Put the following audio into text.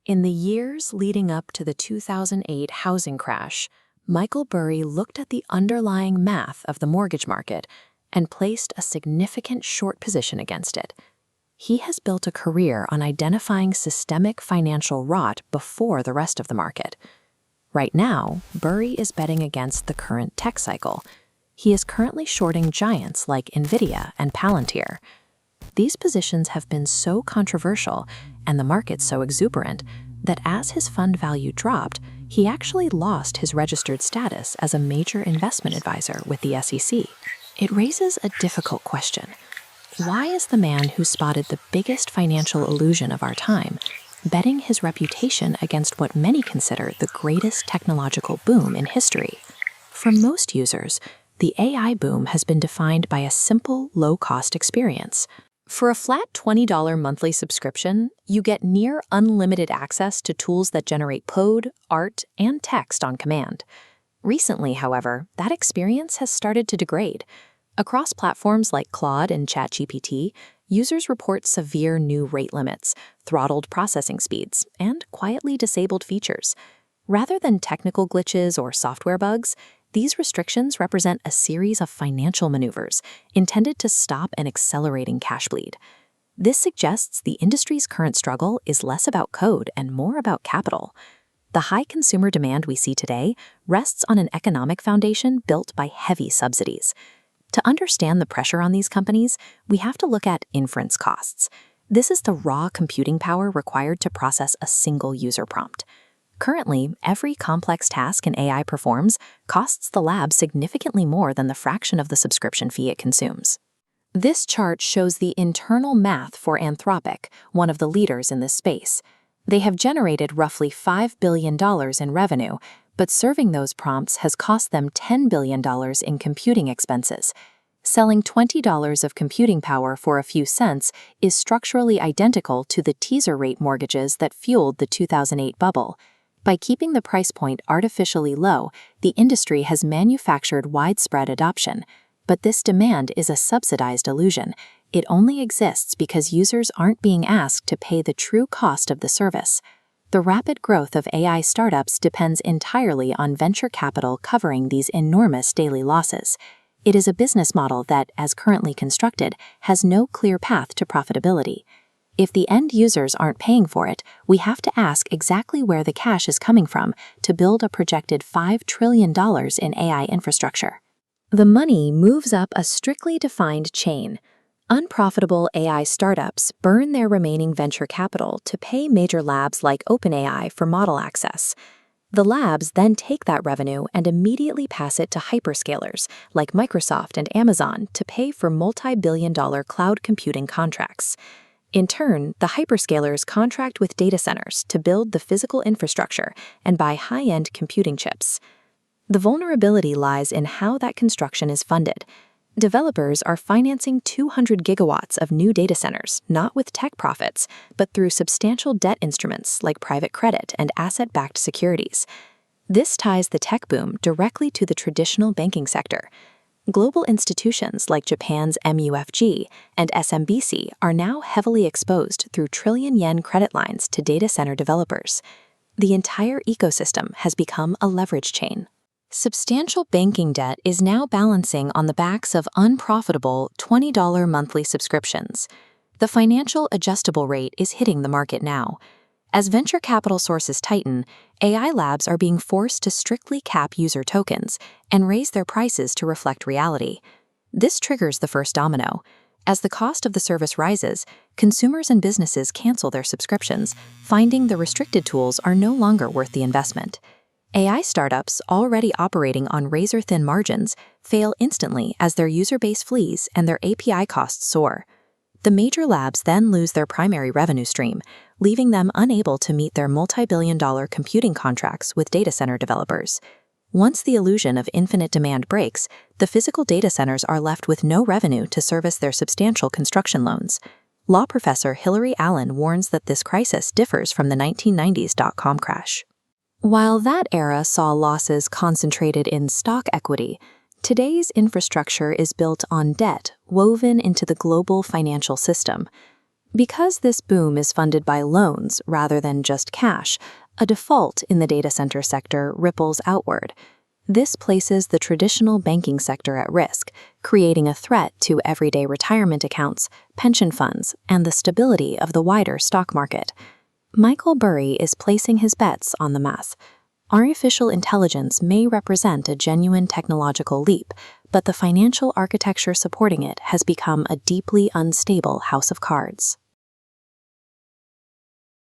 In the years leading up to the 2008 housing crash, Michael Burry looked at the underlying math of the mortgage market and placed a significant short position against it. He has built a career on identifying systemic financial rot before the rest of the market. Right now, Burry is betting against the current tech cycle. He is currently shorting giants like NVIDIA and Palantir. These positions have been so controversial and the market so exuberant that as his fund value dropped, he actually lost his registered status as a major investment advisor with the SEC. It raises a difficult question. Why is the man who spotted the biggest financial illusion of our time betting his reputation against what many consider the greatest technological boom in history? For most users, the AI boom has been defined by a simple, low-cost experience. For a flat $20 monthly subscription, you get near unlimited access to tools that generate code, art, and text on command. Recently, however, that experience has started to degrade. Across platforms like Claude and ChatGPT, users report severe new rate limits, throttled processing speeds, and quietly disabled features. Rather than technical glitches or software bugs, these restrictions represent a series of financial maneuvers intended to stop an accelerating cash bleed. This suggests the industry's current struggle is less about code and more about capital. The high consumer demand we see today rests on an economic foundation built by heavy subsidies. To understand the pressure on these companies, we have to look at inference costs. This is the raw computing power required to process a single user prompt. Currently, every complex task an AI performs costs the lab significantly more than the fraction of the subscription fee it consumes. This chart shows the internal math for Anthropic, one of the leaders in this space. They have generated roughly $5 billion in revenue, but serving those prompts has cost them $10 billion in computing expenses. Selling $20 of computing power for a few cents is structurally identical to the teaser rate mortgages that fueled the 2008 bubble. By keeping the price point artificially low, the industry has manufactured widespread adoption. But this demand is a subsidized illusion. It only exists because users aren't being asked to pay the true cost of the service. The rapid growth of AI startups depends entirely on venture capital covering these enormous daily losses. It is a business model that, as currently constructed, has no clear path to profitability. If the end users aren't paying for it, we have to ask exactly where the cash is coming from to build a projected $5 trillion in AI infrastructure. The money moves up a strictly defined chain. Unprofitable AI startups burn their remaining venture capital to pay major labs like OpenAI for model access. The labs then take that revenue and immediately pass it to hyperscalers like Microsoft and Amazon to pay for multi-billion-dollar cloud computing contracts. In turn, the hyperscalers contract with data centers to build the physical infrastructure and buy high-end computing chips. The vulnerability lies in how that construction is funded. Developers are financing 200 gigawatts of new data centers, not with tech profits, but through substantial debt instruments like private credit and asset-backed securities. This ties the tech boom directly to the traditional banking sector. Global institutions like Japan's MUFG and SMBC are now heavily exposed through trillion-yen credit lines to data center developers. The entire ecosystem has become a leverage chain. Substantial banking debt is now balancing on the backs of unprofitable $20 monthly subscriptions. The financial adjustable rate is hitting the market now. As venture capital sources tighten, AI labs are being forced to strictly cap user tokens and raise their prices to reflect reality. This triggers the first domino. As the cost of the service rises, consumers and businesses cancel their subscriptions, finding the restricted tools are no longer worth the investment. AI startups, already operating on razor-thin margins, fail instantly as their user base flees and their API costs soar. The major labs then lose their primary revenue stream, leaving them unable to meet their multi-billion-dollar computing contracts with data center developers. Once the illusion of infinite demand breaks, the physical data centers are left with no revenue to service their substantial construction loans. Law professor Hilary Allen warns that this crisis differs from the 1990s dot-com crash. While that era saw losses concentrated in stock equity, today's infrastructure is built on debt woven into the global financial system. Because this boom is funded by loans rather than just cash, a default in the data center sector ripples outward. This places the traditional banking sector at risk, creating a threat to everyday retirement accounts, pension funds, and the stability of the wider stock market. Michael Burry is placing his bets on the math. Artificial intelligence may represent a genuine technological leap, but the financial architecture supporting it has become a deeply unstable house of cards.